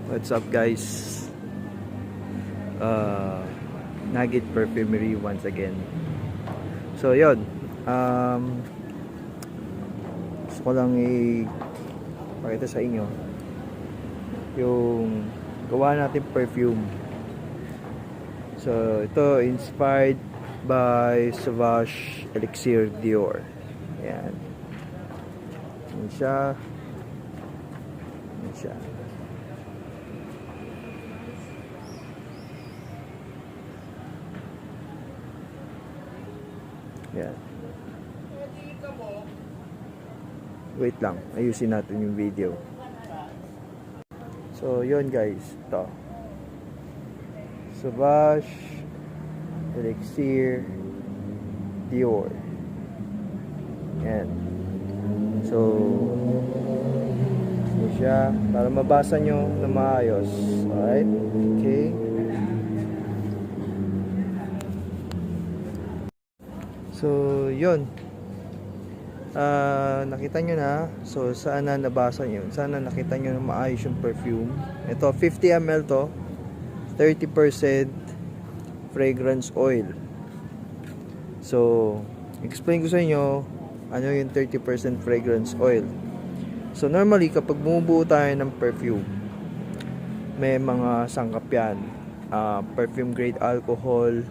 What's up guys? Nugget Perfumery once again. So yun, gusto ko lang ipakita sa inyo yung gawa natin perfume. So ito inspired by Sauvage Elixir Dior. Ayan. Yan siya. Yan siya. Yan. Wait lang, ayusin natin yung video. So yun guys, ito Sauvage Elixir Dior. Yan. So yun siya, para mabasa nyo na maayos. Alright, okay. So yun, nakita nyo na. So sana nabasa nyo, sana nakita nyo na maayos yung perfume. Ito 50 ml to, 30% fragrance oil. So explain ko sa inyo ano yung 30% fragrance oil. So normally kapag bumubuo tayo ng perfume, may mga sangkap yan, perfume grade alcohol,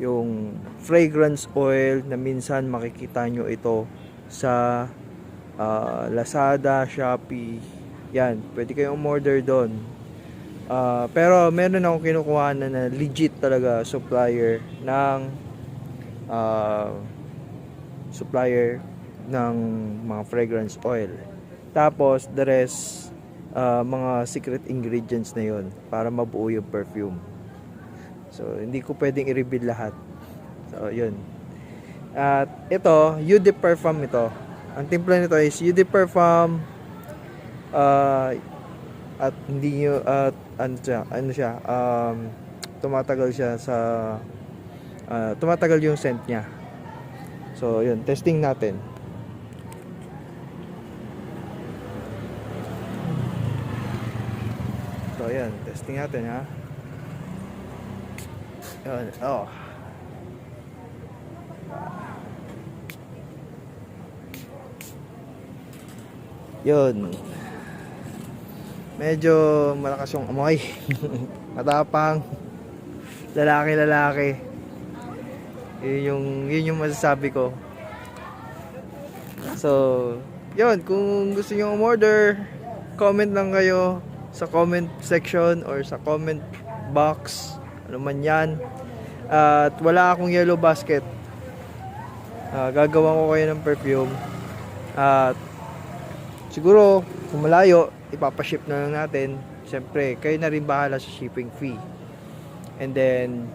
yung fragrance oil na minsan makikita nyo ito sa Lazada, Shopee. Yan, pwede kayong umorder doon. Pero meron akong kinukuha na legit talaga supplier ng mga fragrance oil. Tapos the rest mga secret ingredients na yon para mabuo yung perfume. So hindi ko pwedeng i-reveal lahat. So yun. At ito, Eau de Parfum ito. Ang timpla nito is Eau de Parfum, at hindi nyo, ano siya, tumatagal siya sa, tumatagal yung scent niya. So yun, testing natin. So yun, testing natin ha. Yun, oh. Yun. Medyo malakas yung amoy. Matapang. Lalaki. Yun yung masasabi ko. So, yun. Kung gusto nyo umorder, comment lang kayo sa comment section or sa comment box. Ano man yan. At wala akong yellow basket. Gagawa ko kayo ng perfume. At siguro, kung malayo, ipapaship na lang natin. Siyempre, kayo na rin bahala sa shipping fee. And then,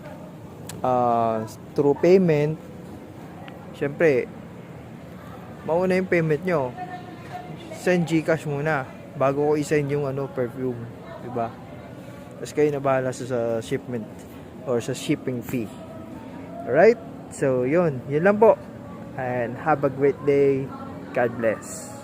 through payment, siyempre, mauna yung payment nyo. Send GCash muna bago ko i-send yung perfume. Diba? Tapos kayo na bahala sa shipment or sa shipping fee. Alright? So, yun lang po. And have a great day. God bless.